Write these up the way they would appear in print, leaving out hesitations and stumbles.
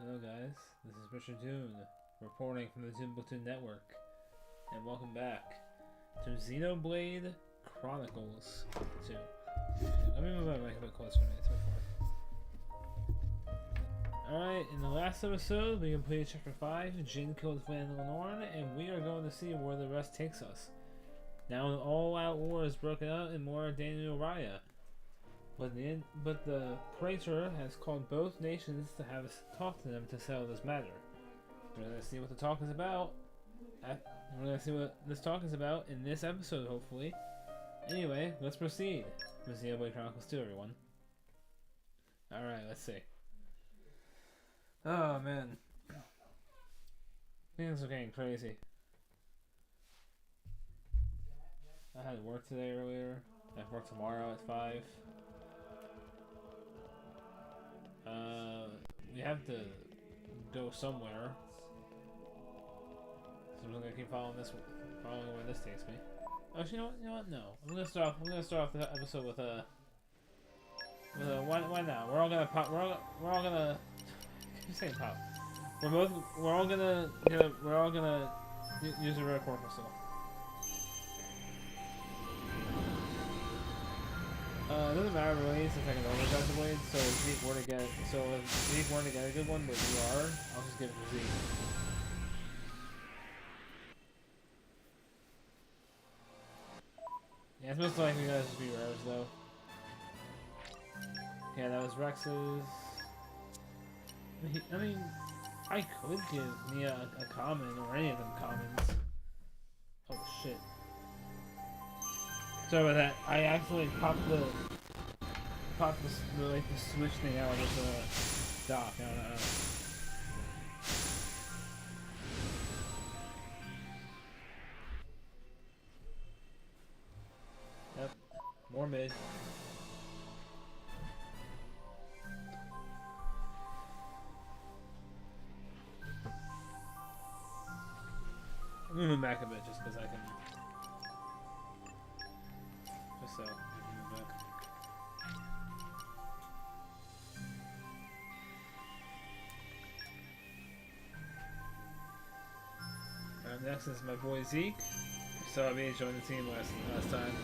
Hello guys, this is Richard Dune, reporting from the Timbuktu Network, and welcome back to Xenoblade Chronicles 2. Let me move my mic a bit closer to me, it's far. Alright, in the last episode we completed Chapter 5, Jin killed Van Lenorn, and we are going to see where the rest takes us. Now an all-out war is broken out in Daniel Raya. But the Praetor has called both nations to have us talk to them to settle this matter. We're going to see what the talk is about. We're going to see what this talk is about in this episode, hopefully. Anyway, let's proceed with Xenoblade Chronicles 2, everyone. Alright, let's see. Oh, man. Things are getting crazy. I had work today earlier. I have work tomorrow at 5. We have to go somewhere. So I'm gonna keep following where this takes me. Actually, you know what? No, I'm gonna start off the episode with a why not? We're all gonna pop. We're all gonna. Keep saying pop. We're all gonna use a rare core crystal. It doesn't matter really since I can overdrive the blade, so if Zeke were to get a good one, but you are, I'll just give it to Zeke. Yeah, it's most likely gonna just be rares though. Yeah, that was Rex's. I mean, I could give Nia a common or any of them commons. Oh shit. Sorry about that. I accidentally popped the switch thing out of the dock. I don't know. Yep. More mid. I'm moving back a bit just because I can. Just so. Move back. Next is my boy Zeke. So I mean, joined the team last time.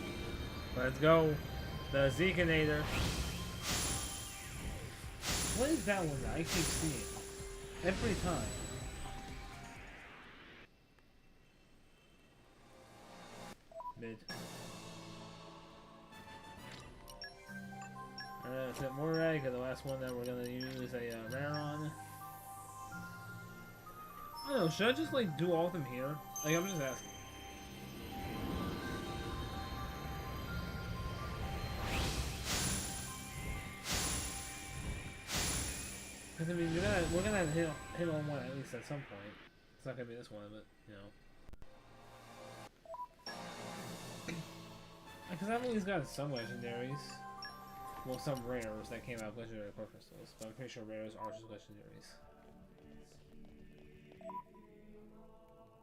Let's go, the Zekeinator. What is that one that I keep seeing every time? Mid. Is that Morag? The last one that we're gonna use a rare on. I don't know, should I just like do all of them here? Like, I'm just asking. Because I mean, we're gonna hit on one at least at some point. It's not gonna be this one, but you know. Because I've always gotten some legendaries. Well, some rares that came out with legendary core crystals, but I'm pretty sure rares are just legendaries.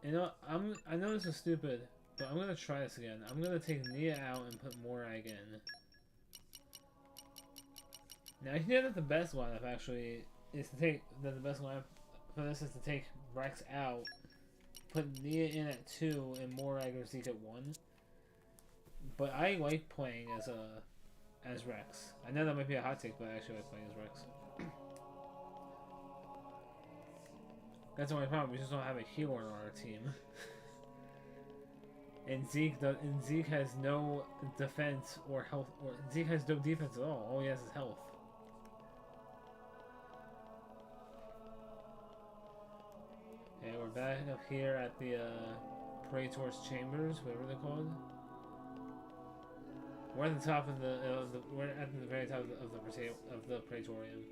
You know, I know this is stupid, but I'm gonna try this again. I'm gonna take Nia out and put Morag in. Now, you know that the best lineup actually is to take the best lineup for this is to take Rex out, put Nia in at 2, and Morag or Zeke at 1. But I like playing as Rex. I know that might be a hot take, but I actually like playing as Rex. That's the only problem. We just don't have a healer on our team. And Zeke has no defense or health. Or Zeke has no defense at all. All he has is health. And we're back up here at the Praetor's chambers, whatever they're called. We're at the top of we're at the very top of the Praetorium.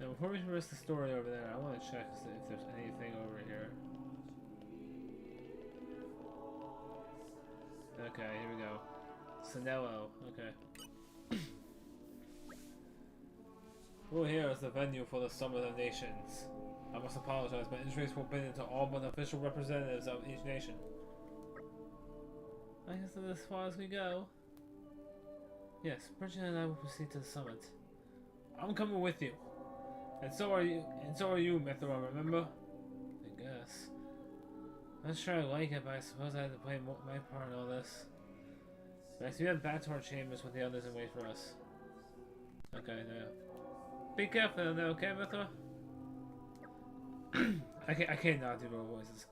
Now, before we risk the story over there, I want to check if there's anything over here. Okay, here we go. Sanello, okay. Well, here is the venue for the Summit of Nations. I must apologize, but injuries were forbidden to all but official representatives of each nation. I guess that's as far as we go. Yes, Bridget and I will proceed to the summit. I'm coming with you. And so are you, Mithra, remember? I guess. I'm not sure I like it, but I suppose I have to play my part in all this. But we head back to our chambers with the others and wait for us. Okay, now. Be careful down there, okay, Mithra? I can't not do girl voices.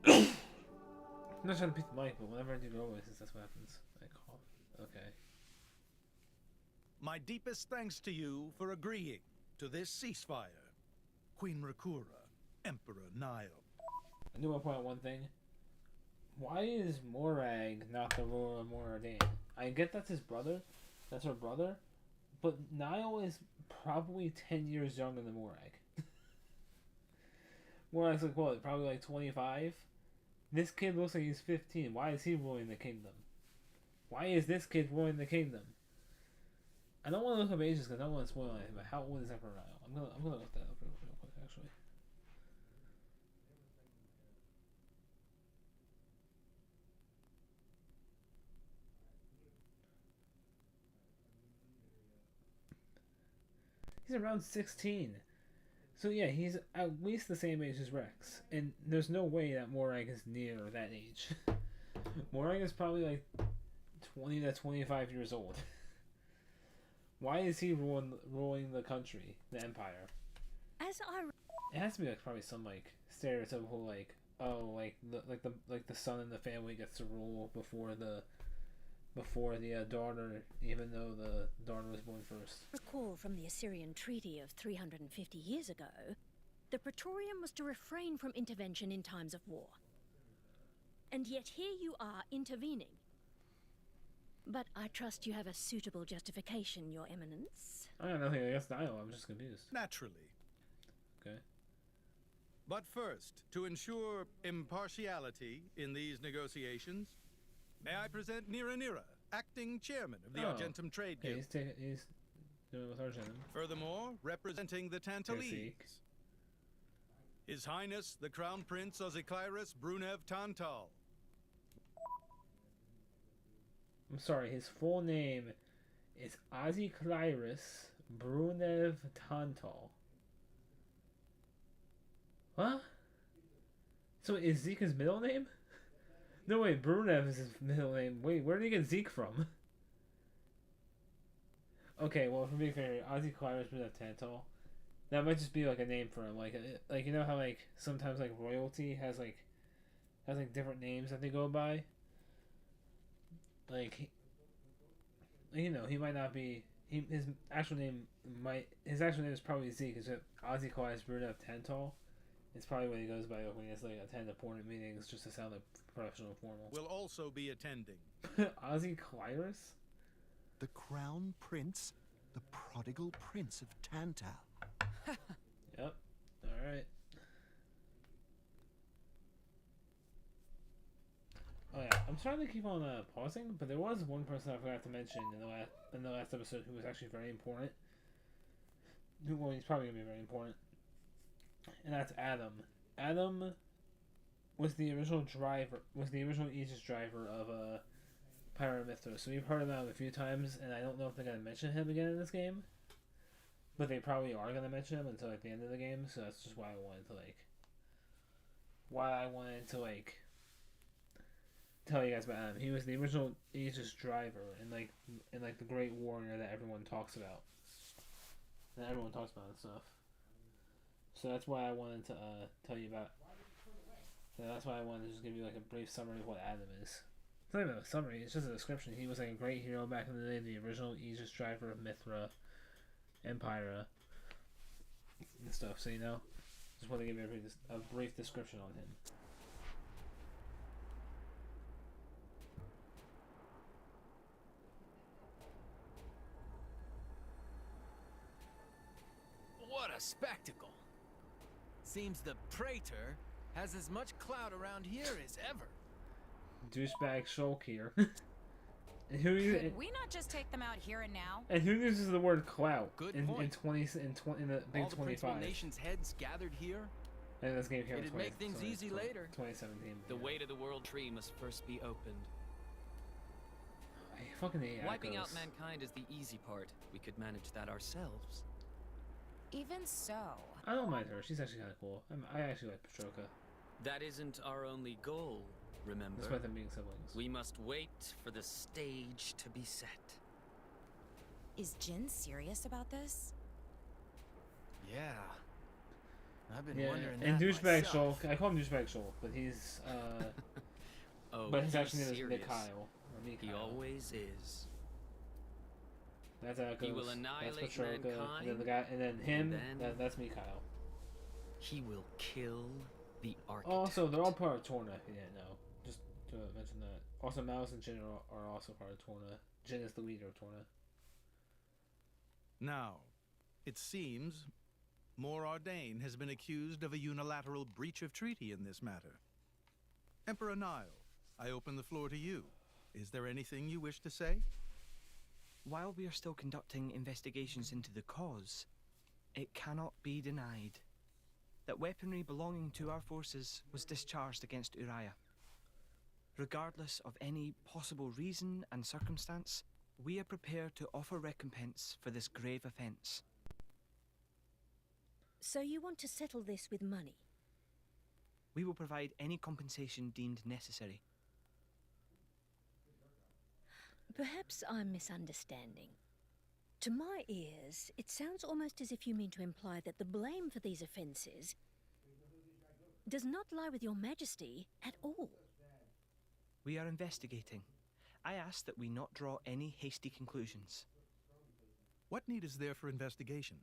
I'm not trying to beat the mic, but whenever I do girl voices, that's what happens. I cough. Okay. My deepest thanks to you for agreeing to this ceasefire. Queen Rakura, Emperor Nile. I do want to point out one thing. Why is Morag not the ruler of Moradin? I get that's his brother. That's her brother. But Nile is probably 10 years younger than Morag. Morag's like, what, probably like 25? This kid looks like he's 15. Why is he ruling the kingdom? Why is this kid ruling the kingdom? I don't want to look up ages because I don't want to spoil anything, but how old is Emperor Nile? I'm gonna look that up real quick, actually. He's around 16. So yeah, he's at least the same age as Rex. And there's no way that Morag is near that age. Morag is probably like 20 to 25 years old. Why is he ruling the country, the empire? It has to be like probably some like stereotypical like, oh, like the son in the family gets to rule before the daughter, even though the daughter was born first. Recall from the Assyrian treaty of 350 years ago, the Praetorium was to refrain from intervention in times of war. And yet here you are intervening. But I trust you have a suitable justification, Your Eminence. I got nothing against Nile, I'm just confused. Naturally. Okay. But first, to ensure impartiality in these negotiations, may I present Nira, acting chairman of the Argentum Trade Guild. He's doing it with Argentum. Furthermore, representing the Tantalese, His Highness the Crown Prince Ozikairis Brunev Tantal. I'm sorry, his full name is Ozikairis Brunev Tantal. What? So is Zeke his middle name? No, wait, Brunev is his middle name. Wait, where did he get Zeke from? Okay, well, for being fair, Ozikairis Brunev Tantal. That might just be like a name for him. Like you know how like sometimes like royalty has different names that they go by? Like, you know, he might not be. His actual name is probably Zeke. It's Ozikairis Brunev Tantal. It's probably what he goes by when he has like attend important meetings just to sound like professional formal. Will also be attending. Ozikairis? The Crown Prince, the prodigal prince of Tantal. Yep. Alright. Oh yeah, I'm trying to keep on pausing, but there was one person I forgot to mention in the last episode who was actually very important. Well, he's probably gonna be very important, and that's Adam. Adam was the original Aegis driver of Pyro Mithra. So we've heard about him a few times, and I don't know if they're gonna mention him again in this game, but they probably are gonna mention him until like the end of the game. So that's just why I wanted to tell you guys about him. He was the original Aegis driver and like the great warrior that everyone talks about. And stuff. So that's why I wanted to tell you about. So that's why I wanted to just give you like a brief summary of what Adam is. It's not even a summary, it's just a description. He was like a great hero back in the day, the original Aegis driver of Mithra, Empyra, and stuff. So you know, just want to give you a brief description on him. What a spectacle! Seems the Praetor has as much clout around here as ever. Douchebag Shulk here. And Could we not just take them out here and now? And who uses the word clout in the Big All the 25? principal nations' heads gathered here. And this game came out It'd make things easy later. 2017. The way to the world tree must first be opened. I fucking AI Wiping out ghosts. mankind is the easy part. We could manage that ourselves. Even so, I don't mind her. She's actually kind of cool. I actually like Patroka. That isn't our only goal, remember? Despite them being siblings. We must wait for the stage to be set. is Jin serious about this? Yeah. I've been Yeah, wondering and that douchebag myself. Shulk. I call him douchebag Shulk, but he's Oh, but his he's actual name is serious. Mikhail. Or He Mikhail. always is. That's how it goes. He will That's annihilate Patroka, and then mankind, the guy, and then him. and then- That's Mikhail. He will kill the architect. Also, they're all part of Torna. If you didn't know, just to mention that. Also, Mouse and Jin are also part of Torna. Jin is the leader of Torna. Now, it seems Mor Ardain has been accused of a unilateral breach of treaty in this matter. Emperor Nile, I open the floor to you. Is there anything you wish to say? While we are still conducting investigations into the cause, it cannot be denied that weaponry belonging to our forces was discharged against Uriah. Regardless of any possible reason and circumstance, we are prepared to offer recompense for this grave offence. So you want to settle this with money? We will provide any compensation deemed necessary. Perhaps I'm misunderstanding. To my ears, it sounds almost as if you mean to imply that the blame for these offences does not lie with your majesty at all. We are investigating. I ask that we not draw any hasty conclusions. What need is there for investigation?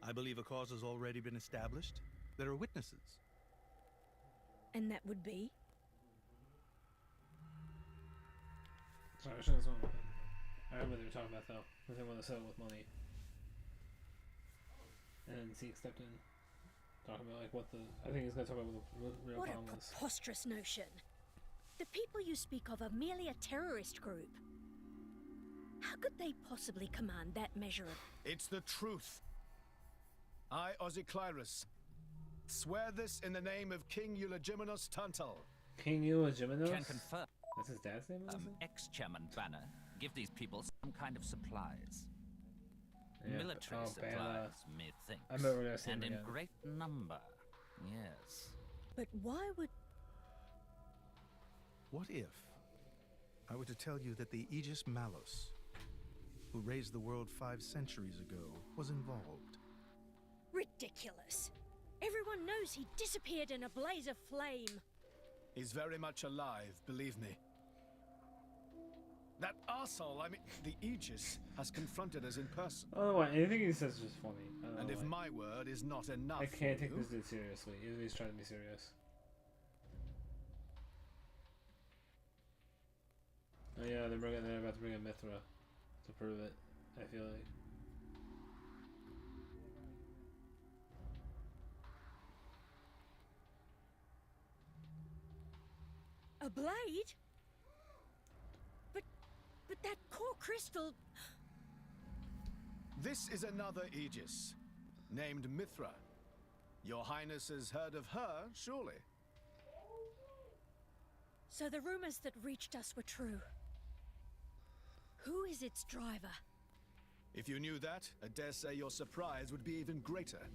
I believe a cause has already been established. There are witnesses. And that would be? Sorry, I shouldn't have sworn. I remember what they were talking about though. They want to settle with money. And then Zeke stepped in, talking about like what the. I think he's gonna talk about what the real What a problem was. preposterous notion. The people you speak of are merely a terrorist group. How could they possibly command that measure of... It's the truth. I, Ozyclyrus, swear this in the name of King Eulogimenos Tantal. King Eulogimenos? Can confirm. That's his dad's name? Ex-chairman Banner, give these people some kind of supplies. Yeah, Military supplies, Banner. methinks. I remember when I seen and him in again. great number. Yes. But why would... What if I were to tell you that the Aegis Malus, who raised the world 5 centuries ago, was involved? Ridiculous. Everyone knows he disappeared in a blaze of flame. He's very much alive, believe me. That arsehole, I mean, the Aegis, has confronted us in person. I don't know why. Anything he says is just funny. I don't And know if why. my word is not enough I can't for take you, this dude seriously, even if he's trying to be serious. Oh yeah, they're about to bring in Mithra to prove it, I feel like. A blade? But that core crystal... this is another Aegis, named Mithra. Your Highness has heard of her, surely? So the rumors that reached us were true. Who is its driver? If you knew that, I dare say your surprise would be even greater.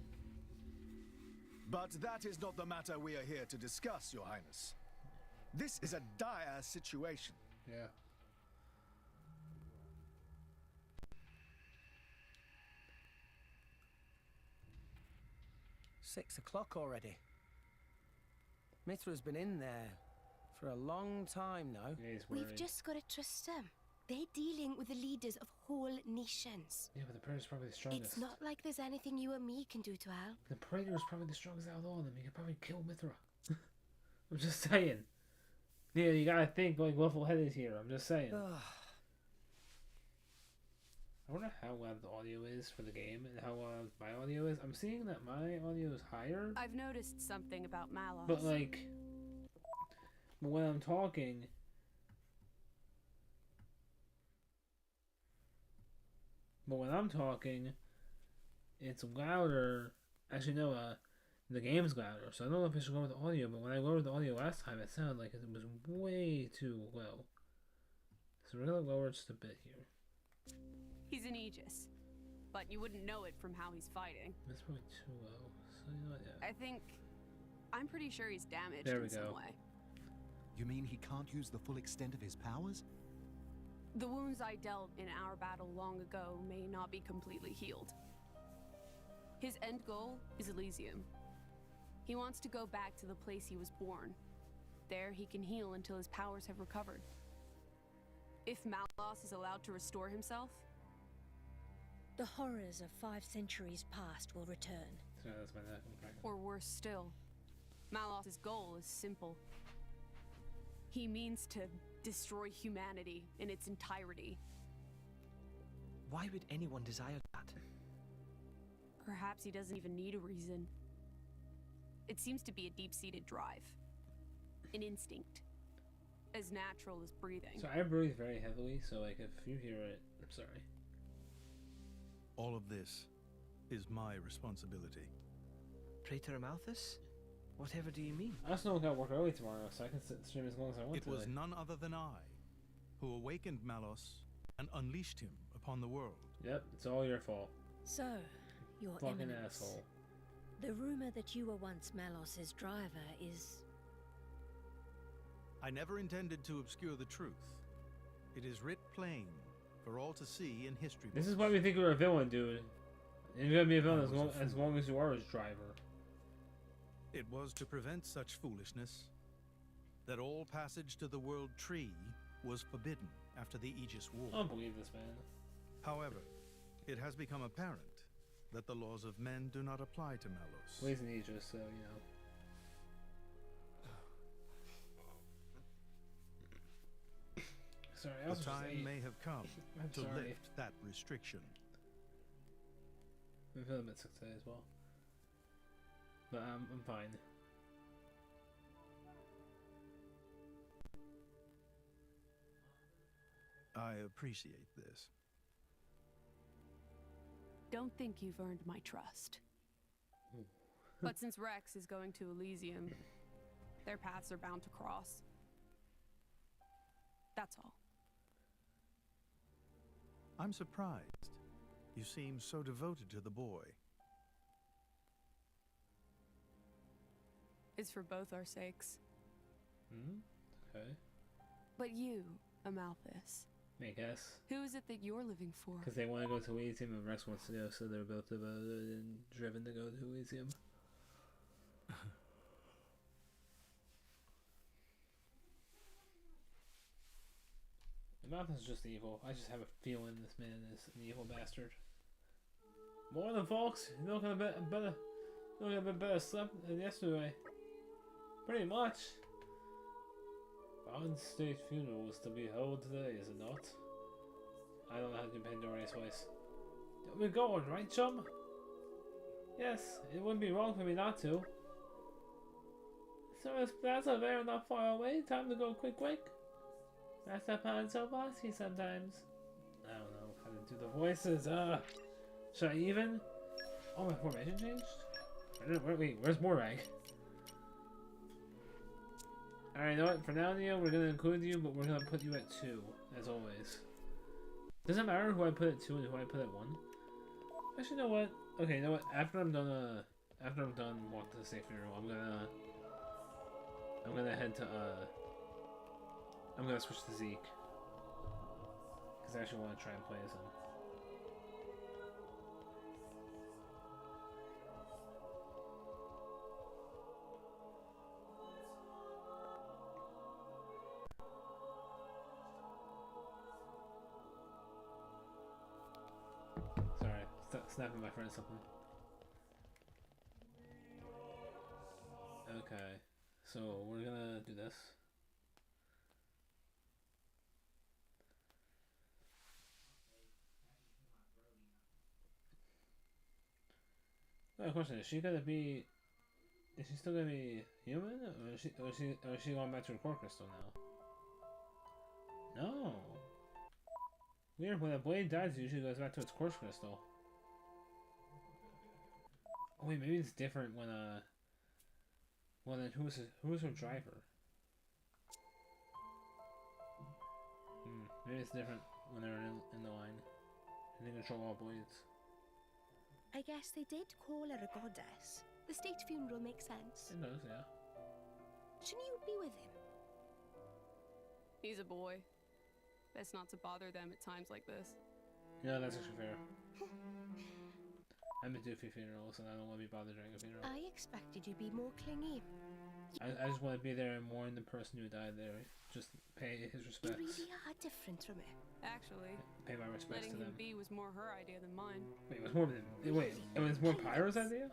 But that is not the matter we are here to discuss, Your Highness. This is a dire situation. Yeah. Six o'clock already. Mithra's been in there for a long time now. Yeah, he's We've worried. just got to trust them. They're dealing with the leaders of whole nations. Yeah, but the Praetor's probably the strongest. It's not like there's anything you or me can do to help. The Praetor's probably the strongest out of all of them. He could probably kill Mithra. I'm just saying. Yeah, you gotta think like level-headed here. I'm just saying. I wonder how loud the audio is for the game and how loud my audio is. I'm seeing that my audio is higher, I've noticed something about Malos. but like, when I'm talking, it's louder. Actually, no, the game's louder, so I don't know if I should go with the audio, but when I lowered the audio last time, it sounded like it was way too low. So we're gonna lower just a bit here. He's an Aegis, but you wouldn't know it from how he's fighting. That's probably too low. So you know what? Yeah. I'm pretty sure he's damaged There we in some go. way. You mean he can't use the full extent of his powers? The wounds I dealt in our battle long ago may not be completely healed. His end goal is Elysium. He wants to go back to the place he was born. There he can heal until his powers have recovered. If Malos is allowed to restore himself, the horrors of 5 centuries past will return. Sorry, that's my neck. I'm pregnant. or worse still, Malos' goal is simple. He means to destroy humanity in its entirety. Why would anyone desire that? Perhaps he doesn't even need a reason. It seems to be a deep-seated drive. An instinct. As natural as breathing. So I breathe very heavily, so like if you hear it, I'm sorry. All of this is my responsibility. Praetor Amalthus? Whatever do you mean? I also don't gotta work early tomorrow, so I can sit stream as long as I want It to. was none other than I who awakened Malos and unleashed him upon the world. Yep, it's all your fault. So, your Fucking eminence, asshole. the rumor that you were once Malos' driver is... I never intended to obscure the truth. It is writ plain for all to see in history books. This is why we think you're a villain, dude. And you're gonna be a villain as long as you are his driver. It was to prevent such foolishness that all passage to the World Tree was forbidden after the Aegis War. I don't believe this, man. However, it has become apparent that the laws of men do not apply to Malos. Well, he's an Aegis, so, you know. Sorry, I was The just time ate. may have come I'm to sorry. lift that restriction. I'm feeling a bit sick today as well. But I'm fine. I appreciate this. Don't think you've earned my trust. But since Rex is going to Elysium, their paths are bound to cross. That's all. I'm surprised. You seem so devoted to the boy. It's for both our sakes. Okay. But you, Amalthus, I guess. who is it that you're living for? Because they want to go to Elysium and Rex wants to go, so they're both devoted and driven to go to Elysium. Amalthus is just evil. I just have a feeling this man is an evil bastard. Morning, folks. You're looking a bit better slept than yesterday. Pretty much. Bond state funeral is to be held today, is it not? I don't know how to do Pandoria's voice. We're going, right, chum? Yes, it wouldn't be wrong for me not to. So that's a very not far away. Time to go quick. That's a pan so bossy sometimes. I don't know how to do the voices. Should I even? Oh, my formation changed? Wait, where's Morag? Alright, you know what? For now, Neo, we're gonna include you, but we're gonna put you at 2, as always. Doesn't matter who I put at 2 and who I put at 1. Actually, you know what? Okay, you know what? After I'm done walk to the safe funeral, I'm gonna head to I'm gonna switch to Zeke. Because I actually want to try and play as him. Sorry, snapping my friend something. Okay, so we're gonna do this. My question is she still gonna be human, or is she going back to the core crystal now? No. Weird. When a blade dies, it usually goes back to its core crystal. Oh wait, maybe it's different when well then who's her driver? Maybe it's different when they're in the line. And they control all blades. I guess they did call her a goddess. The state funeral makes sense. It does, yeah. Shouldn't you be with him? He's a boy. Best not to bother them at times like this. No, that's actually fair. I've been to a few funerals and I don't want to be bothered during a funeral. I expected you'd be more clingy. I just want to be there and mourn the person who died there. Just pay his respects. You really are different from him. Actually, Pay my respects letting to them. him be was more her idea than mine. Wait, it was more than wait, it was more Pyro's idea?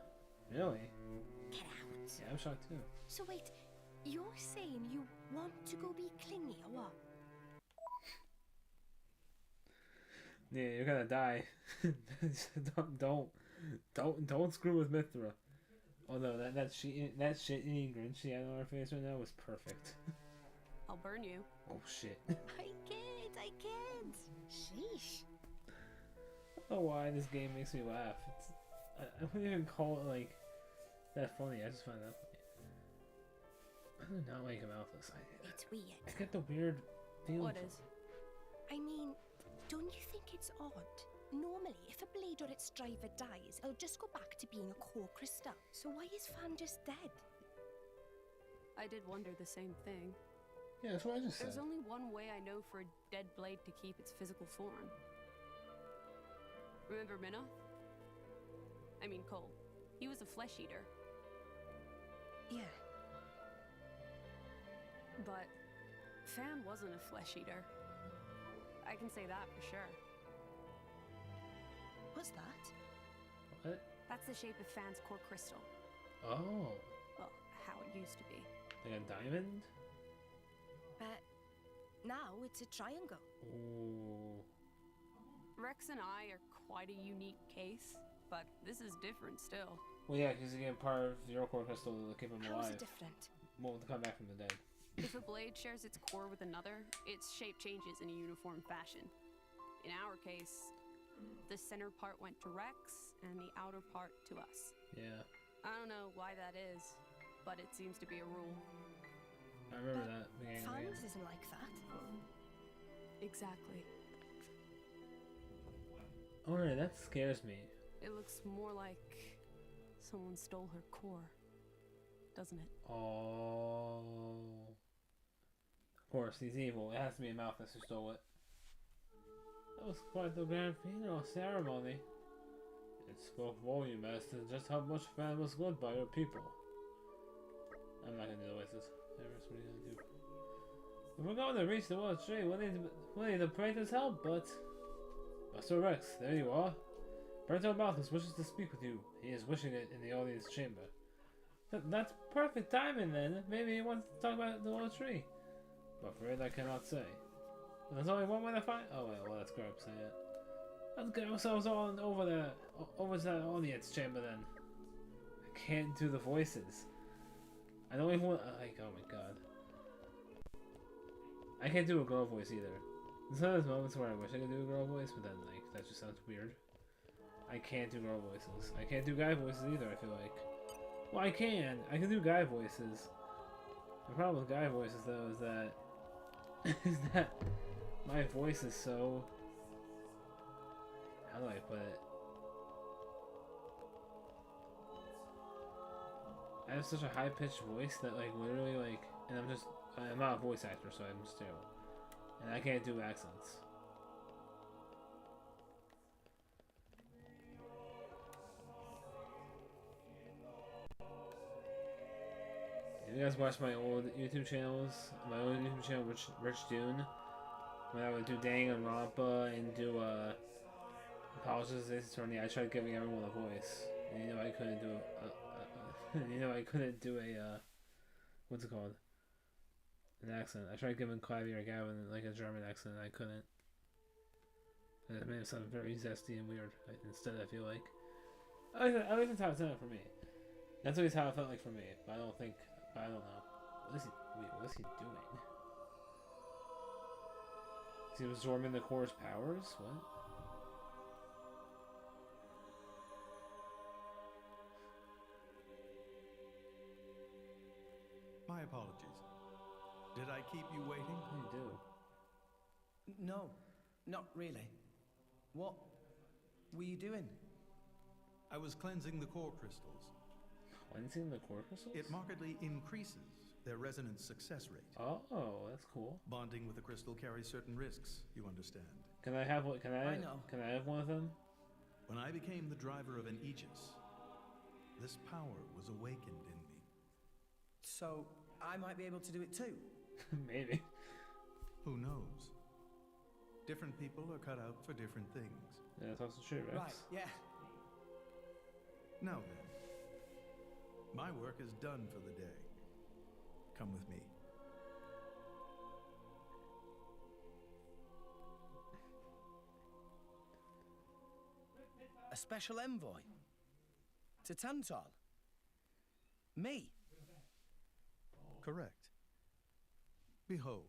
Really? Get out. Yeah, I'm shocked too. So wait, you're saying you want to go be clingy or what? Yeah, you're gonna die. don't screw with Mithra. Although that shit grin she had on her face right now was perfect. I'll burn you. Oh shit. I can't. Sheesh. I don't know why this game makes me laugh. I wouldn't even call it like that funny. I just find that funny. I do not like Amalthus. It's weird. I get the weird feeling. What is? I mean, don't you think it's odd? Normally, if a blade or its driver dies, it'll just go back to being a core crystal. So why is Fan just dead? I did wonder the same thing. Yeah, that's what I just said. There's only one way I know for a dead blade to keep its physical form. Remember Minnoth? I mean Cole. He was a flesh eater. Yeah. But Fan wasn't a flesh eater. I can say that for sure. What's that? What? That's the shape of Fan's core crystal. Oh. Well, how it used to be. Like a diamond? But now it's a triangle. Ooh. Rex and I are quite a unique case, but this is different still. Well, yeah, because you get part of your core crystal to keep him alive. How's it different? Well, to come back from the dead. If a blade shares its core with another, its shape changes in a uniform fashion. In our case, the center part went to Rex, and the outer part to us. Yeah. I don't know why that is, but it seems to be a rule. I remember that. Fans isn't like that. Exactly. Alright, that scares me. It looks more like someone stole her core, doesn't it? Oh. Of course, he's evil. It has to be Amalthus who stole it. That was quite the grand funeral ceremony. It spoke volume as to just how much Fan was loved by her people. I'm not gonna do the voices. What are you gonna do? If we're going to reach the world tree, we'll need the Praetor's help, but... Master Rex, there you are. Praetor Malthus wishes to speak with you. He is wishing it in the audience chamber. That's perfect timing then. Maybe he wants to talk about the world tree. But for it, I cannot say. There's only one way to find... Oh, well, let's go up say it. Let's get ourselves on over to that audience chamber then. I can't do the voices. I don't even want... Like, oh my god. I can't do a girl voice either. There's moments where I wish I could do a girl voice, but then, like, that just sounds weird. I can't do girl voices. I can't do guy voices either, I feel like. Well, I can. I can do guy voices. The problem with guy voices, though, is that... my voice is so... How do I put it? I have such a high-pitched voice that, like, literally, like... And I'm not a voice actor, so I'm just terrible. And I can't do accents. If you guys watch my old YouTube channels, my old YouTube channel, Rich Dune, when I would do Dang and Rampa and do Apologies to Ace Attorney, I tried giving everyone a voice. And you know I couldn't do a what's it called? An accent. I tried giving Clive or Gavin like a German accent and I couldn't. And it made it sound very zesty and weird. Instead, I feel like. At least that's how it sounded for me. That's always how it felt like for me. But I don't know. What is he doing? Is he absorbing the core's powers? What? My apologies. Did I keep you waiting? You do. No, not really. What were you doing? I was cleansing the core crystals. Cleansing the core crystals? It markedly increases their resonance success rate. Oh, that's cool. Bonding with a crystal carries certain risks, you understand. Can I have what? I know. Can I have one of them? When I became the driver of an Aegis, this power was awakened in me. So, I might be able to do it too? Maybe. Who knows? Different people are cut out for different things. Yeah, that's also true, Rex. Right, yeah. Now then, my work is done for the day. Come with me. A special envoy? To Tantal? Me? Correct. Behold.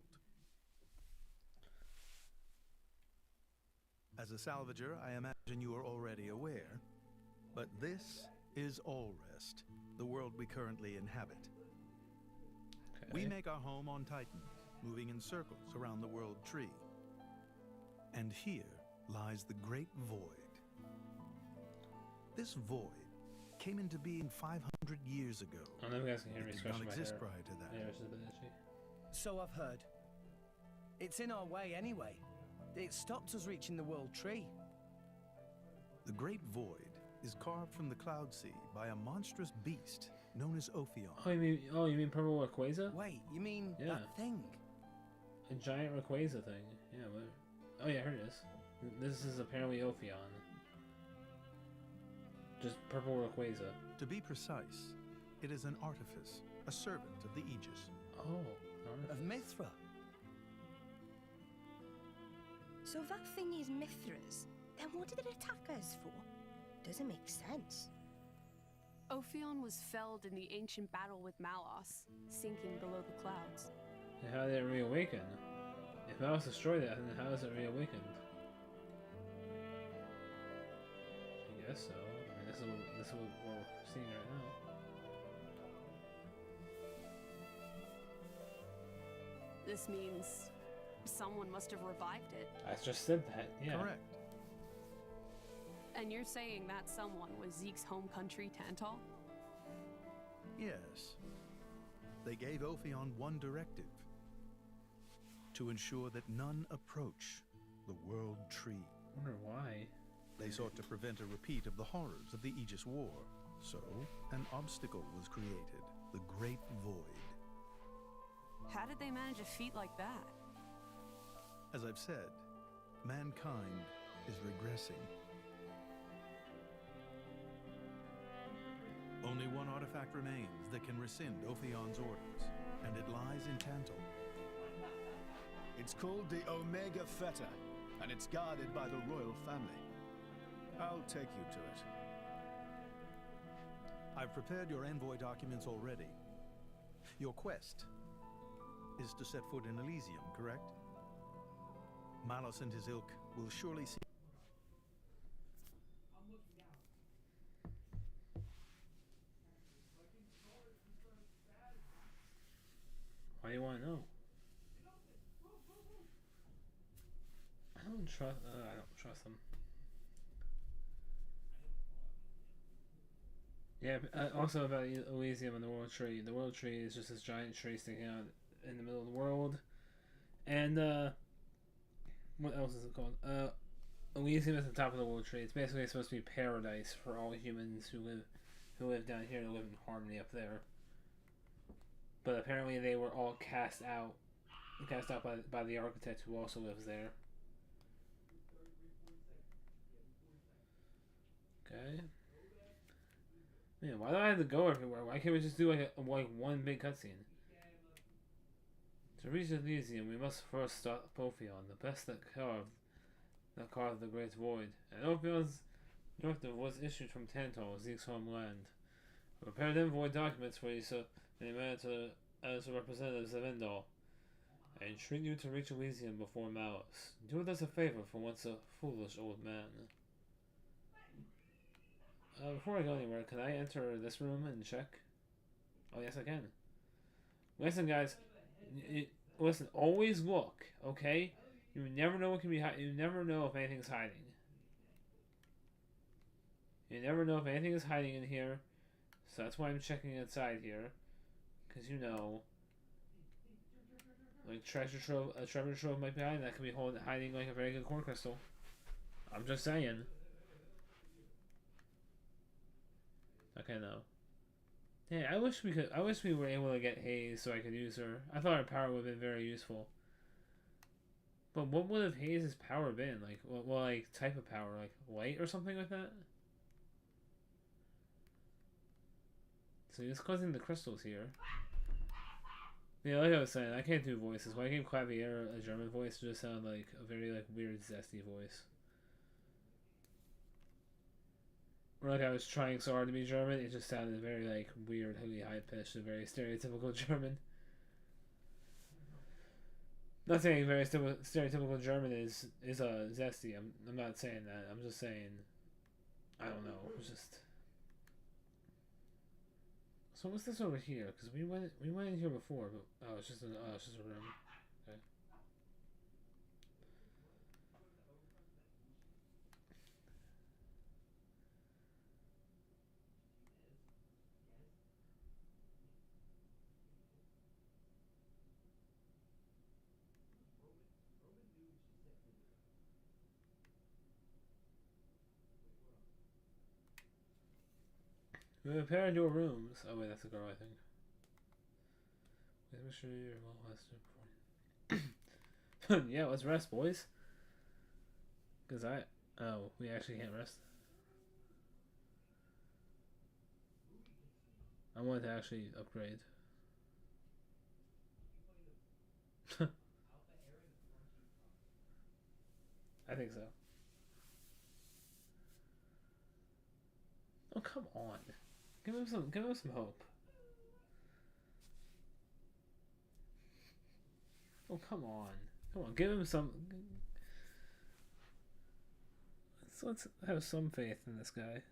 As a salvager, I imagine you are already aware, but this is Allrest, the world we currently inhabit. Okay. We make our home on Titan, moving in circles around the world tree. And here lies the Great Void. This void came into being 500 years ago. I know you guys can hear me It did scratching not my exist hair. prior to that. Yeah, it's a bit itchy. So I've heard. It's in our way anyway. It stopped us reaching the world tree. The Great Void is carved from the Cloud Sea by a monstrous beast known as Ophion. Oh, you mean purple Rayquaza? Wait, you mean Yeah. that thing? A giant Rayquaza thing. Yeah, what? Oh yeah, here it is. This is apparently Ophion. Just purple Rayquaza. To be precise, it is an artifice, a servant of the Aegis. Oh, Of Mithra? So that thing is Mithra's. Then what did it attack us for? Doesn't make sense. Ophion was felled in the ancient battle with Malos, sinking below the clouds. And how did it reawaken? If Mouse destroyed it, then how is it reawakened? I guess so. I mean, this is what we're seeing right now. This means someone must have revived it. I just said that, yeah. Correct. And you're saying that someone was Zeke's home country, Tantal? Yes. They gave Ophion one directive. To ensure that none approach the World Tree. I wonder why. They sought to prevent a repeat of the horrors of the Aegis War. So, an obstacle was created, the Great Void. How did they manage a feat like that? As I've said, mankind is regressing. Only one artifact remains that can rescind Ophion's orders, and it lies in Tantal. It's called the Omega Feta, and it's guarded by the royal family. I'll take you to it. I've prepared your envoy documents already. Your quest is to set foot in Elysium, correct? Malos and his ilk will surely see. Why do you want to know? I don't trust them. Yeah, also about Elysium and the World Tree. The World Tree is just this giant tree sticking out in the middle of the world. And, what else is it called? Elysium is the top of the World Tree. It's basically supposed to be paradise for all humans who live down here and live in harmony up there. But apparently they were all cast out by the architect who also lives there. Okay. Man, why do I have to go everywhere? Why can't we just do like one big cutscene? To reach Elysium, we must first stop Ophion, the best that carved the Great Void. And Ophion's directive was issued from Tantal, Zeke's homeland. I prepared envoy documents for you, so they met as representatives of Endor. I entreat you to reach Elysium before Malice. Do us a favor for once a foolish old man. Before I go anywhere, can I enter this room and check? Oh, yes, I can. Listen, guys. Listen, always look, okay? You never know what can be you never know if anything's hiding. You never know if anything is hiding in here. So that's why I'm checking inside here. Because you know, like a treasure trove might be hiding. That could be hiding like a very good core crystal. I'm just saying. Okay, no. Yeah, I wish we were able to get Haze so I could use her. I thought her power would have been very useful. But what would have Haze's power been? Like, what like type of power? Like light or something like that? So he's causing the crystals here. Yeah, like I was saying, I can't do voices. When I gave Clavier a German voice, it just sounded like a very like weird, zesty voice. Or like I was trying so hard to be German, it just sounded very like weird, high pitched, and very stereotypical German. Not saying very stereotypical German is zesty. I'm not saying that. I'm just saying, I don't know. It's just. So what's this over here? Because we went in here before, but it's just a room. Okay. We have a pair of door rooms. Oh wait, that's a girl, I think. Make sure you're well rested. Yeah, let's rest, boys. Cause we actually can't rest. I wanted to actually upgrade. I think so. Oh come on, give him some hope. Oh come on, give him some. Let's have some faith in this guy.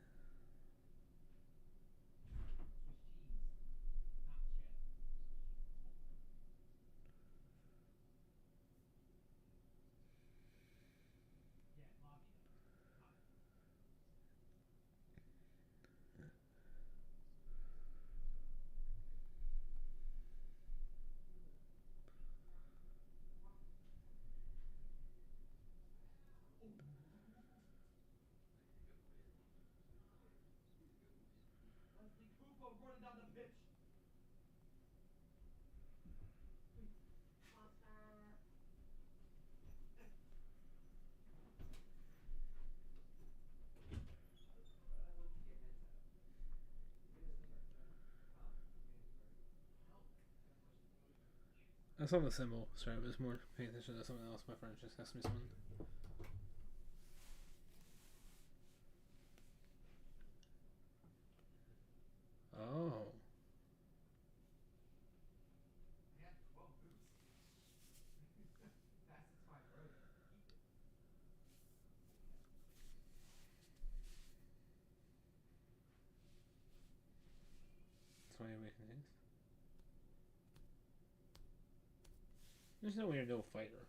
I saw the symbol. Sorry, I was more paying attention to something else. My friend just asked me something. Oh. That's why you awaken haste. There's no way you're no fighter.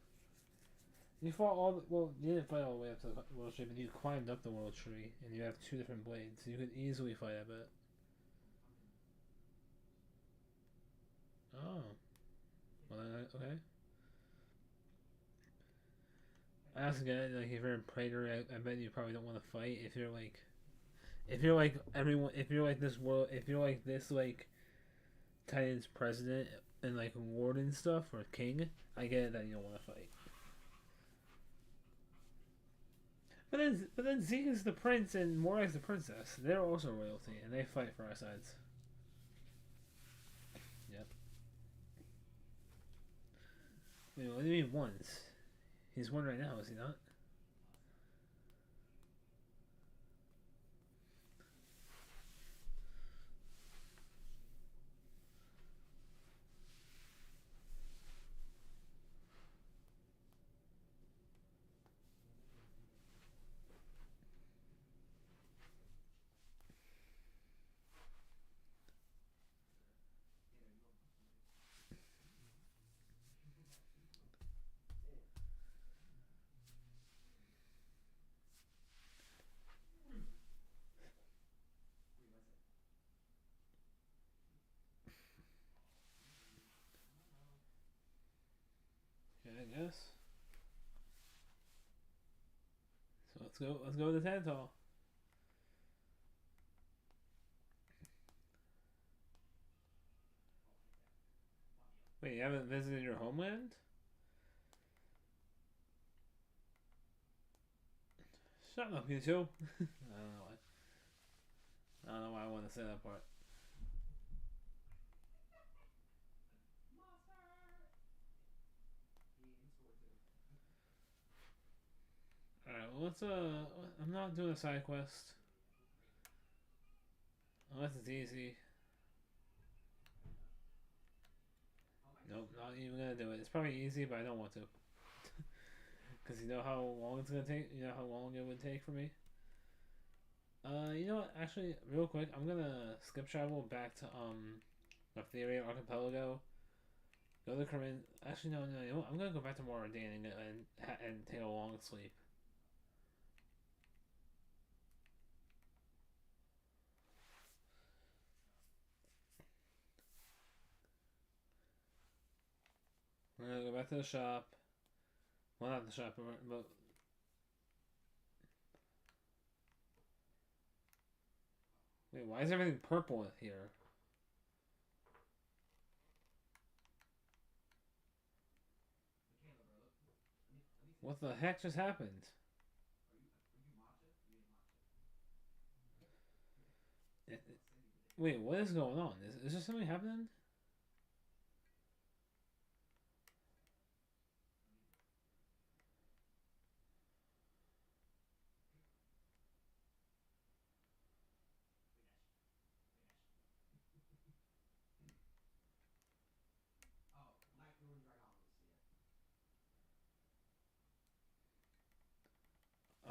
You fought you didn't fight all the way up to the world tree, but you climbed up the world tree, and you have 2 different blades. You could easily fight, I bet. Oh. Well, okay. I also get it, like, if you're a praetor, I bet you probably don't want to fight. If you're like everyone, if you're like this, like, Titan's president, and, like, warden stuff, or king, I get it that you don't want to fight. But then Zeke is the prince and Morak's the princess. They're also royalty, and they fight for our sides. Yep. Wait, what do you mean once? He's one right now, is he not? guess. So let's go with the Tantall. Wait, you haven't visited your homeland? Shut up, you two. I don't know why. I don't know why I want to say that part. Alright, well, let's, I'm not doing a side quest. Unless it's easy. Nope, not even gonna do it. It's probably easy, but I don't want to. Because you know how long it's gonna take? You know how long it would take for me? You know what? Actually, real quick, I'm gonna skip travel back to, Etheria Archipelago. Go to Corinne. Actually, no, you know what? I'm gonna go back to Moradin and take a long sleep. We're gonna go back to the shop. Well, not the shop, but wait, why is everything purple here? What the heck just happened? Wait, what is going on? Is there something happening?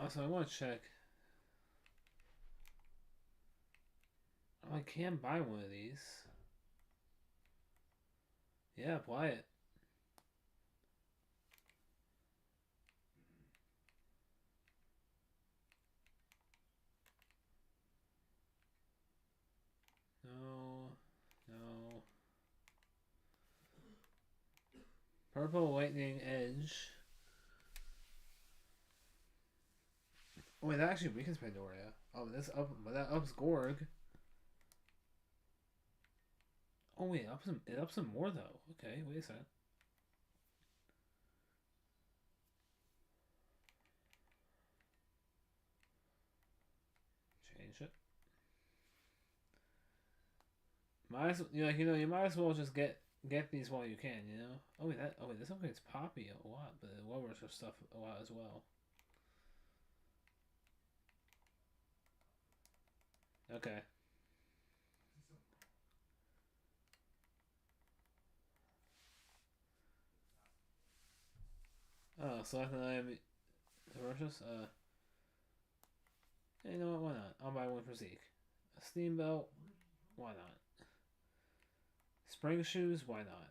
Also, I want to check. Oh, I can buy one of these. Yeah, apply it. No. No. Purple lightning edge. Oh wait, that actually weakens Pandoria. Oh, but this up, but that ups Gorg. Oh wait, it ups him more though. Okay, wait a second. Change it. Might as, you might as well just get these while you can, you know. Oh wait, this upgrades Poppy a lot, but it lowers her stuff a lot as well. Okay. Oh, select an item. Ferocious? You know what? Why not? I'll buy one for Zeke. A steam belt? Why not? Spring shoes? Why not?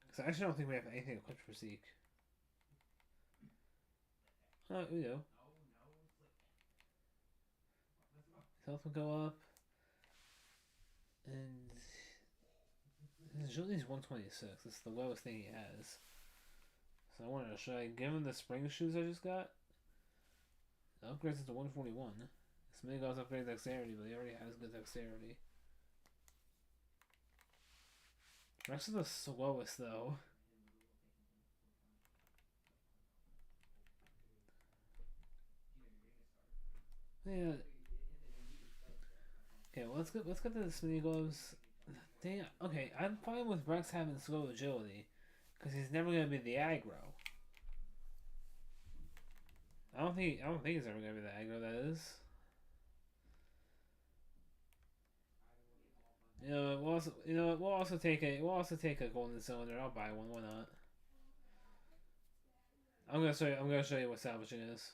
Because I actually don't think we have anything equipped for Zeke. Oh, we do. Health will go up. And his agility's 126. It's the lowest thing he has. So I wonder, should I give him the spring shoes I just got? It upgrades it to 141. This mini goes upgrade dexterity, but he already has good dexterity. Rex is the slowest though. Yeah. Okay, well, let's get to the mini gloves. Dang, okay, I'm fine with Rex having slow agility, because he's never gonna be the aggro. I don't think he's ever gonna be the aggro. That is. You know, we'll also take a golden cylinder. I'll buy one. Why not? I'm gonna show you what salvaging is.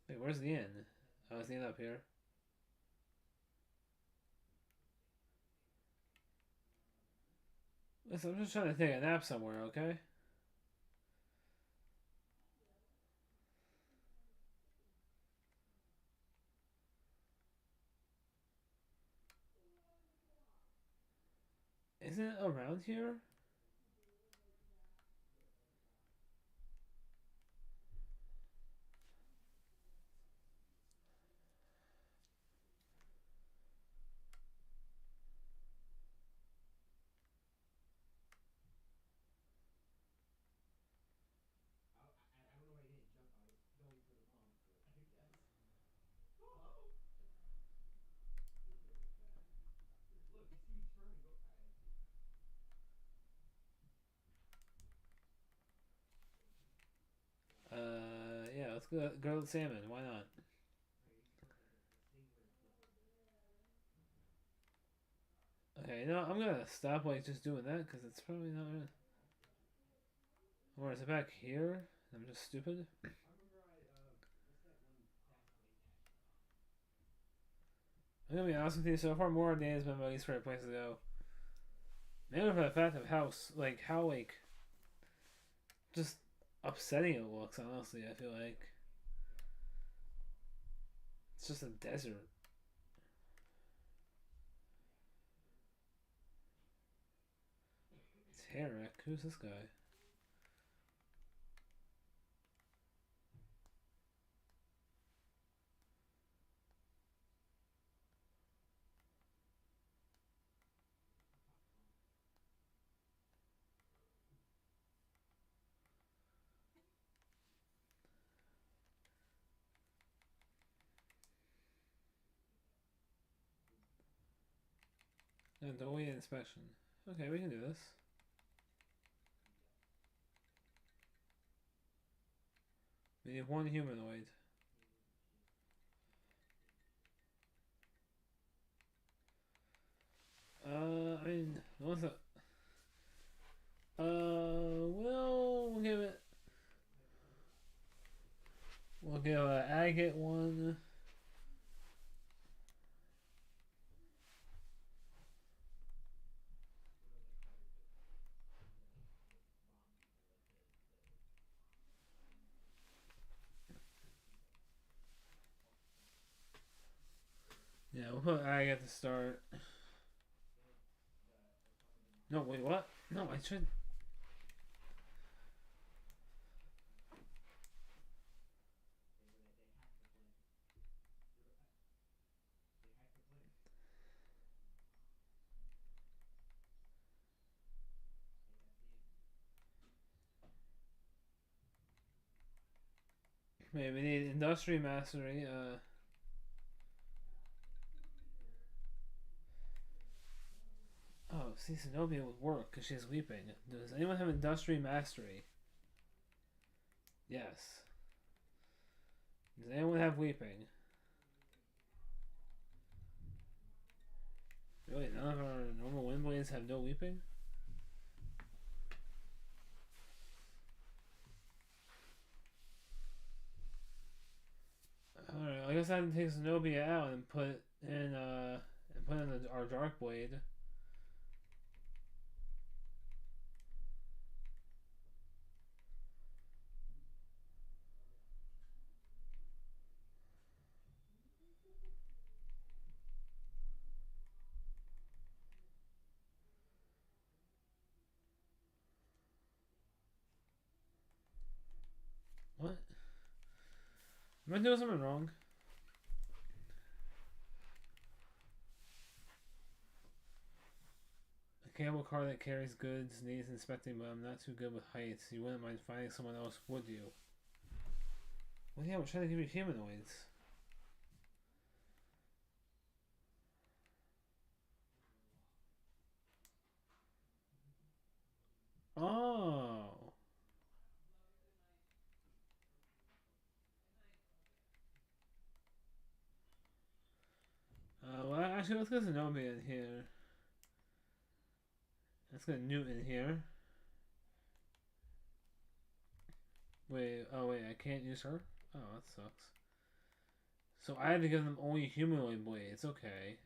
Wait, where's the inn? Oh, it's the inn up here. Listen, I'm just trying to take a nap somewhere, okay? around here? Yeah, let's go with salmon. Why not? Okay, no, I'm gonna stop like just doing that because it's probably not. Or is it back here? I'm just stupid. I'm gonna be honest with you. So far, More Day has been my least favorite place to go. Mainly for the fact of how just upsetting it looks. Honestly, I feel like it's just a desert. Tarek, who's this guy? And doorway inspection. Okay, we can do this. We need one humanoid. I mean, what's that? We'll give it. We'll give Agate one. Yeah, we'll put Agate to start. No, wait, what? No, I should. Wait, we need industry mastery. Oh, see, Zenobia would work because she's weeping. Does anyone have industry mastery? Yes. Does anyone have weeping? Really, none of our normal wind blades have no weeping? Alright, I guess I have to take Zenobia out and put in our dark blade. What? Am I doing something wrong? A cable car that carries goods needs inspecting, but I'm not too good with heights. You wouldn't mind finding someone else, would you? Well, yeah, we're trying to give you humanoids. Oh. Well, actually, let's get Zenobia in here. Let's get Newt in here. Wait, oh wait, I can't use her? Oh, that sucks. So I had to give them only humanoid blades, okay.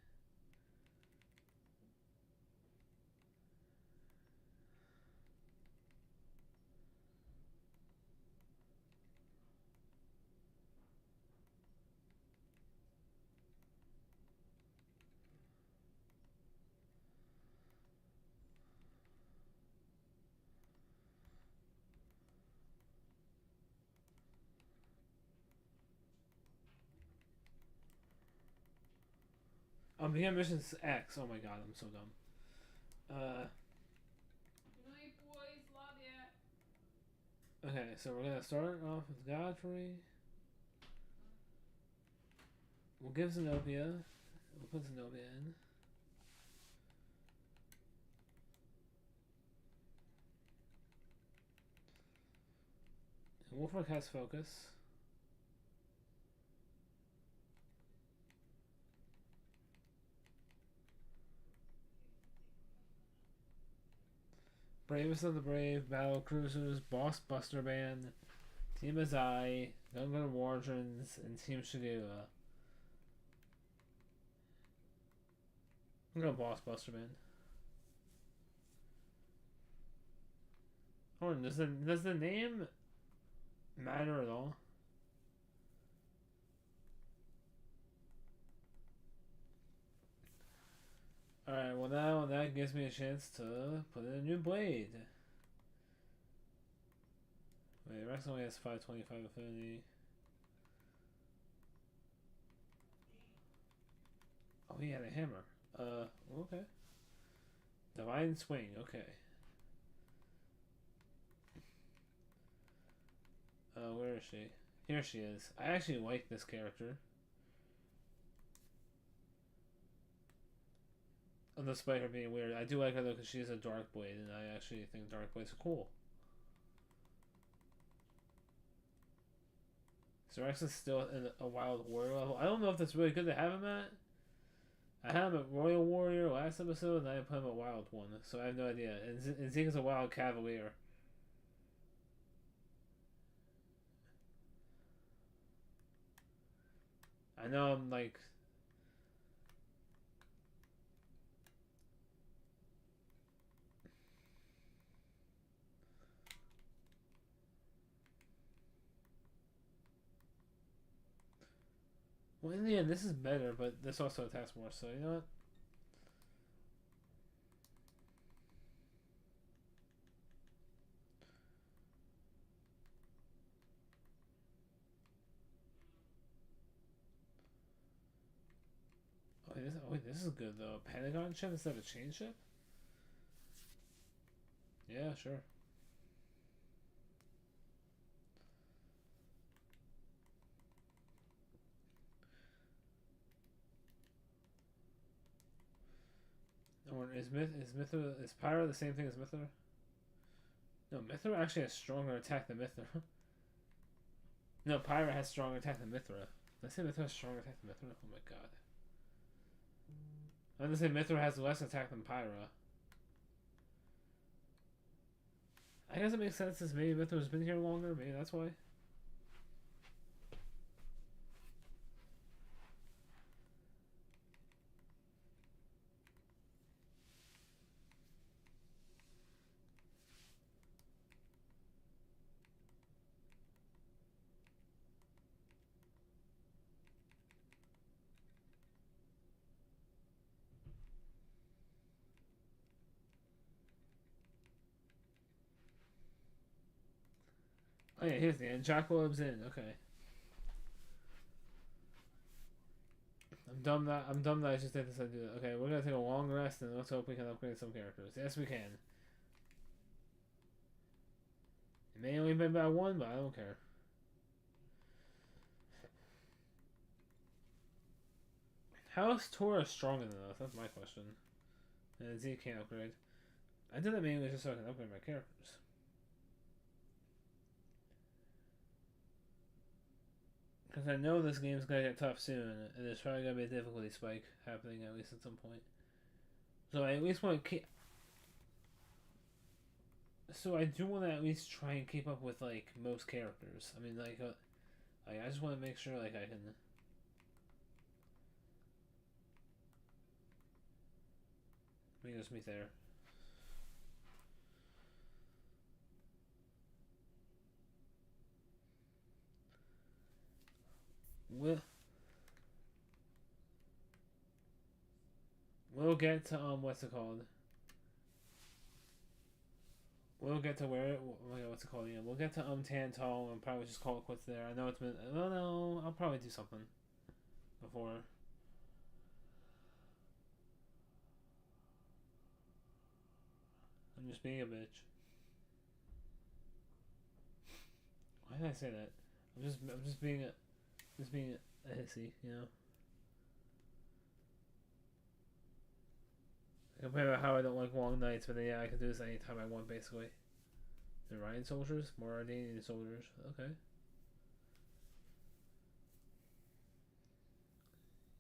Begin mission X. Oh my god, I'm so dumb. Okay, so we're gonna start off with Godfrey. We'll give Zenobia. We'll put Zenobia in. And Wolfric has focus. Bravest of the Brave, Battle Cruisers, Boss Buster Band, Team Azai, Gungan Wardrons, and Team Shigula. I'm gonna Boss Buster Band. Oh, does the name matter at all? Alright, well now that gives me a chance to put in a new blade. Wait, Rex only has 525 affinity. Oh, he had a hammer. Okay. Divine Swing, okay. Where is she? Here she is. I actually like this character. Despite her being weird. I do like her though because she is a Dark Blade, and I actually think Dark Blades are cool. So Rex is still in a Wild Warrior level. I don't know if that's really good to have him at. I had him at Royal Warrior last episode, and I put him at Wild 1, so I have no idea. And Zeke is a Wild Cavalier. I know I'm like... Well, in the end, this is better, but this also attacks more, so you know what? This is good though. Pentagon ship instead of chain ship? Yeah, sure. Or is Mithra, is Pyra the same thing as Mithra? No, Mithra actually has stronger attack than Mithra. No, Pyra has stronger attack than Mithra. Did I say Mithra has stronger attack than Mithra? Oh my god. I'm gonna say Mithra has less attack than Pyra. I guess it makes sense since maybe Mithra's been here longer, maybe that's why. Oh yeah, here's the end. Jackalob's in. Okay. I'm dumb that I just did this. I do that. Okay, we're gonna take a long rest and let's hope we can upgrade some characters. Yes, we can. It may only be by one, but I don't care. How is Tora stronger than us? That's my question. And Z can't upgrade. I did that mainly just so I can upgrade my characters. Because I know this game's gonna get tough soon, and there's probably gonna be a difficulty spike happening at least at some point. So I at least want to keep. So I do want to at least try and keep up with like most characters. I mean, like I just want to make sure like I can. Let me just meet there. We'll get to what's it called? We'll get to where what's it called? Yeah, we'll get to Tantall and probably just call it quits there. I know it's been. Oh no, I'll probably do something before. I'm just being a bitch. Why did I say that? I'm just being a hissy, you know. Compared to how I don't like long nights, but then, yeah, I can do this anytime I want, basically. The Ryan soldiers, more Ardanian soldiers. Okay.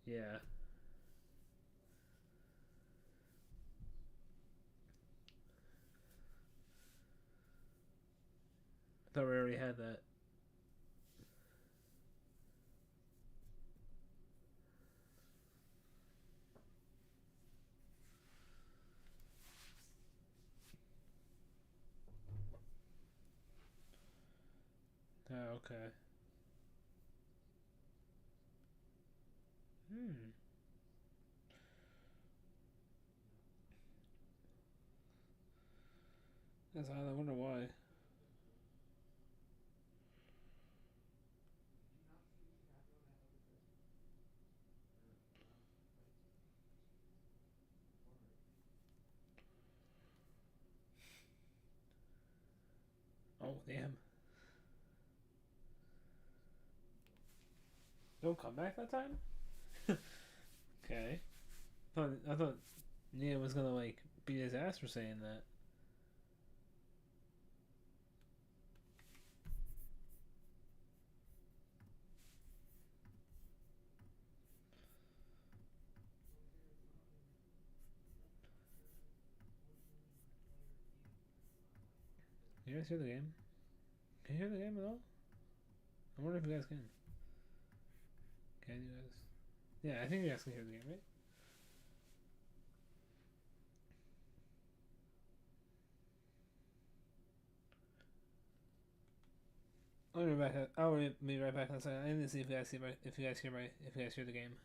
Yeah. I thought we already had that. Oh, okay. That's odd. I wonder why. Oh, damn. Don't come back that time? Okay. I thought Nia was gonna, like, beat his ass for saying that. Can you guys hear the game? Can you hear the game at all? I wonder if you guys can. Can you guys? Yeah, I think you guys can hear the game, right? I'll be right back outside. I need to see if you guys hear the game.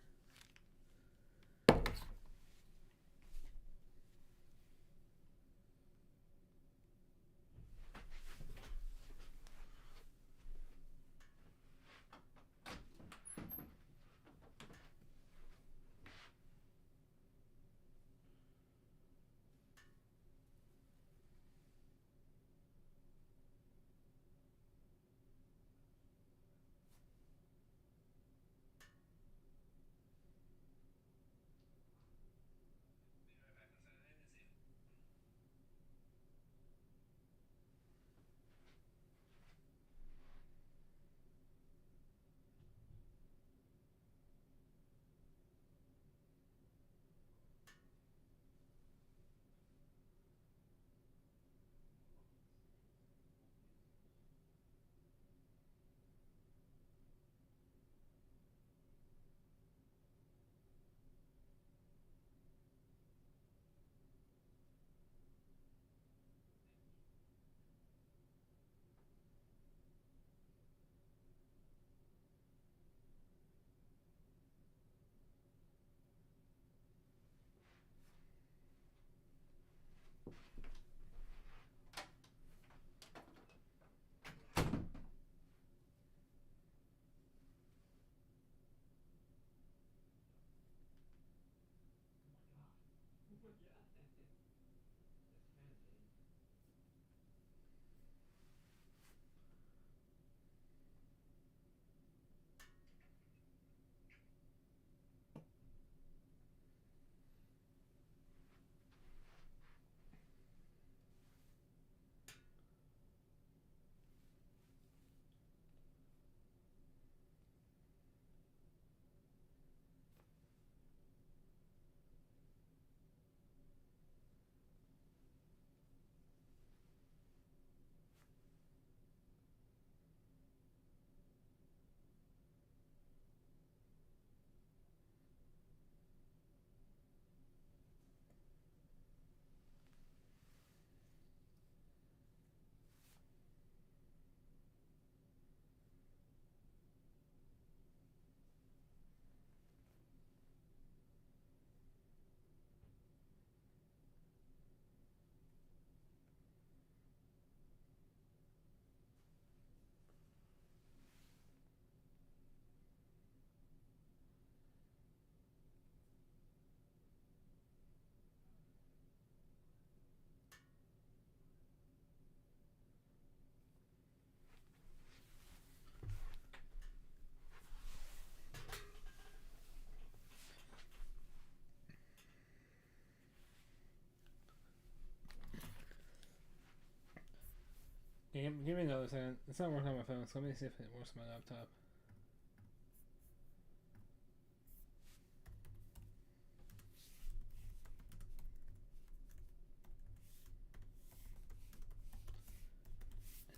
Give me another second. It's not working on my phone, so let me see if it works on my laptop.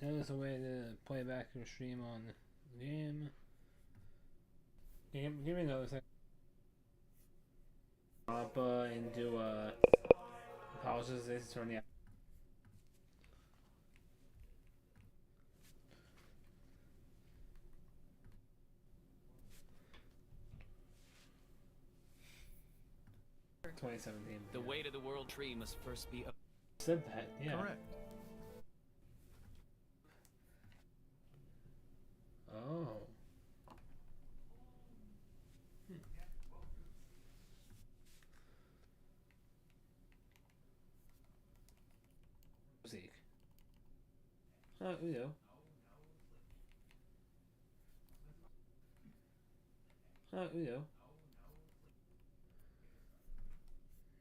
I know there's a way to play back your stream on the game. Give me another second. Up and do apologies to turn the 2017. The weight of the world tree must first be up. Said that, yeah. Correct. Oh. Zeke. Udo. Udo.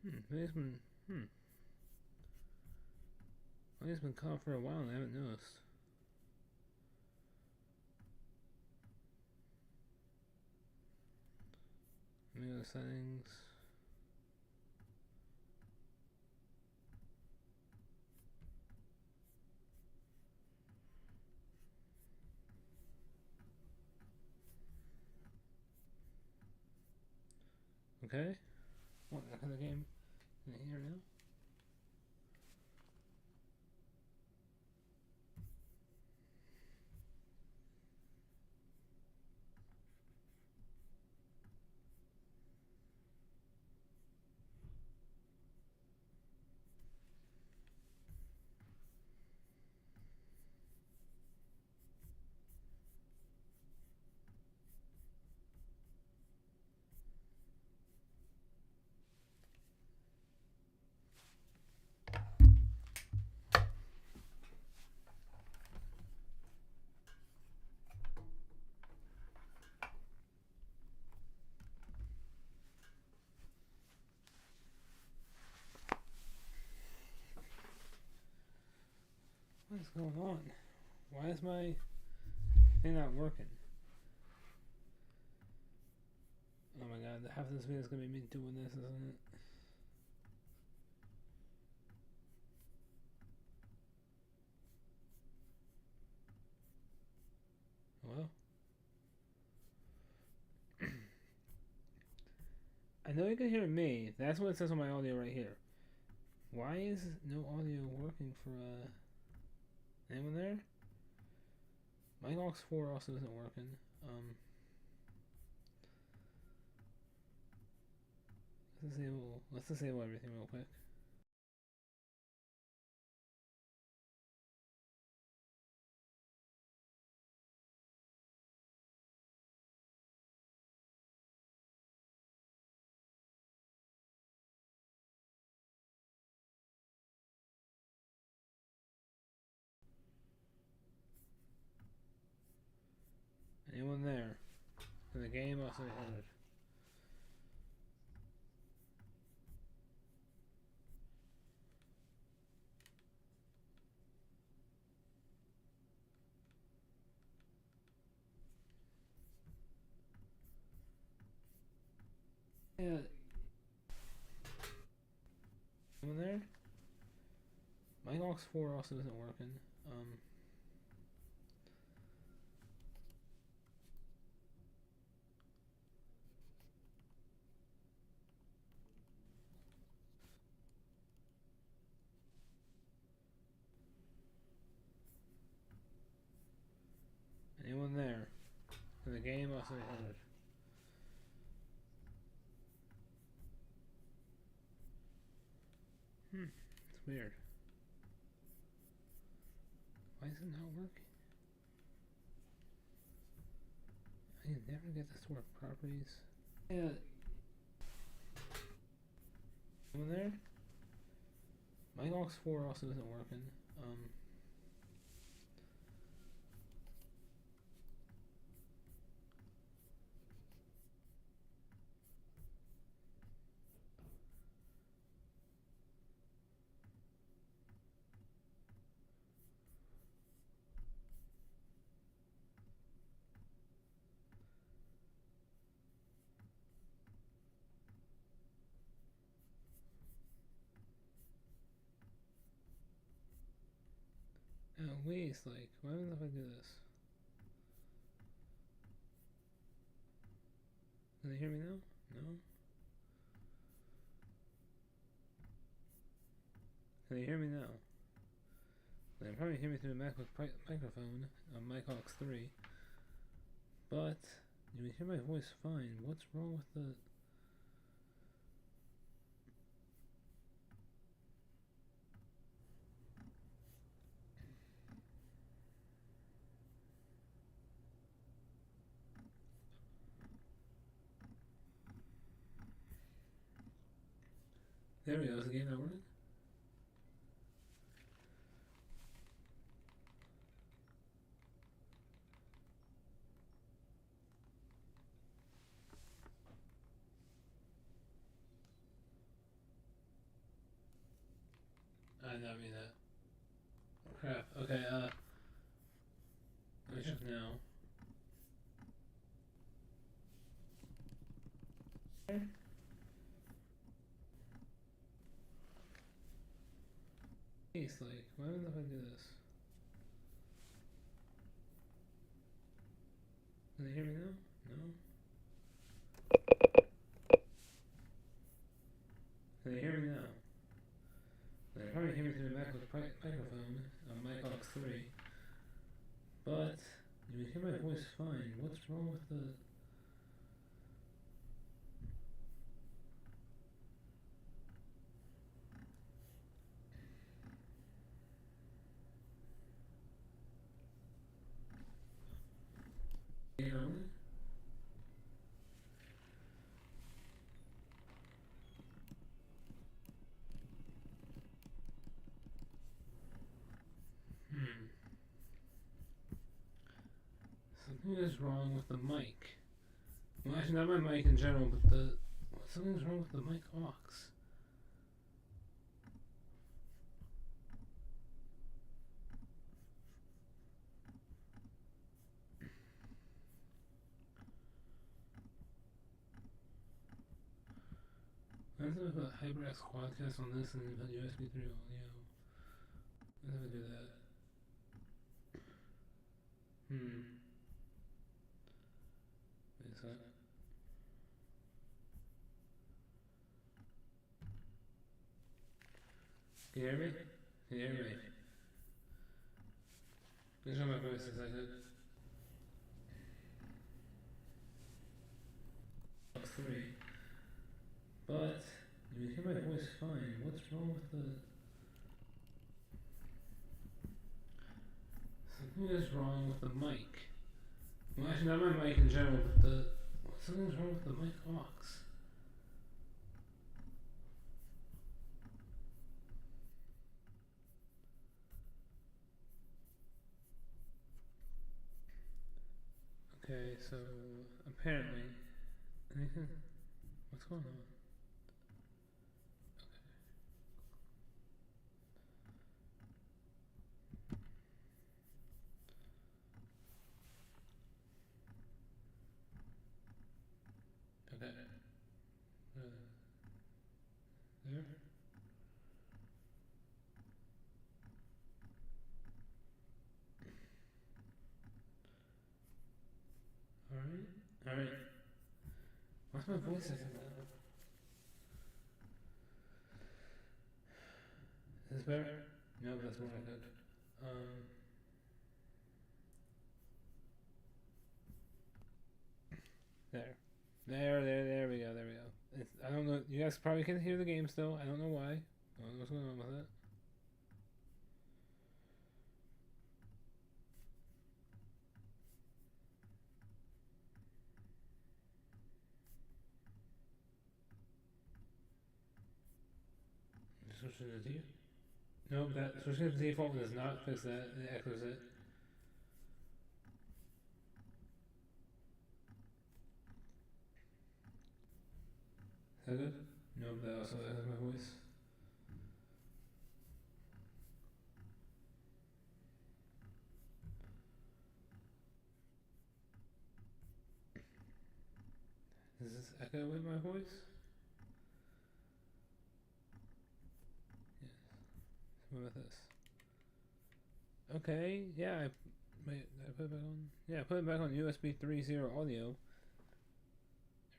He's been, well, he's been caught for a while and I haven't noticed. Let me go to settings. Okay. What the heck of the game? In here now? What is going on? Why is my thing not working? Oh my god, half of this video is gonna be me doing this, isn't it? Well, I know you can hear me. That's what it says on my audio right here. Why is no audio working for anyone there? My aux 4 also isn't working. Let's disable everything real quick. Anyone there? And the game also ended. Yeah. Anyone there? My aux 4 also isn't working. Anyone there? And the game also ended. It's weird. Why is it not working? I can never get this to work. Properties. Yeah. Anyone there? My aux 4 also isn't working. At least, like, what happens if I do this? Can they hear me now? No? Can they hear me now? They can probably hear me through the MacBook microphone on MicAux 3. But, you can hear my voice fine. What's wrong with the... There we go, is the game not working? I did not mean that. Oh, crap. Okay, let me check now. It's like, what happens if I do this? Can they hear me now? No? Can they hear me now? They can probably hear me through the MacBook microphone on MicAux 3. But, you can hear my voice fine. What's wrong with the... You know? Something is wrong with the mic. Well, actually, not my mic in general, but the... Something's wrong with the mic aux. I have to put HyperX Quadcast on this and then put USB 3 audio. I have to do that. Wait a sec. Can you hear me? Can you hear me? Can you show my voice a second? 3. But, you can hear my voice fine. What's wrong with the... Something is wrong with the mic. Well, actually, not my mic in general, but the... Something's wrong with the mic aux. Okay, so apparently, anything? What's going on? Okay. Okay. There. All right. What's my voice like that? Is this better? No, that's more like it. There we go. I don't know. You guys probably can hear the game still. I don't know why. I don't know what's going on with it. Switching to default? No, that switching to default does not fix that. It echoes it. Is that good? No, that also echoes my voice. Does this echo with my voice? Yes. What about this? Okay, yeah, wait, did I put it back on? Yeah, I put it back on USB 3.0 audio.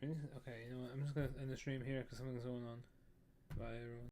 Okay, you know what? I'm just gonna end the stream here because something's going on. Bye, everyone.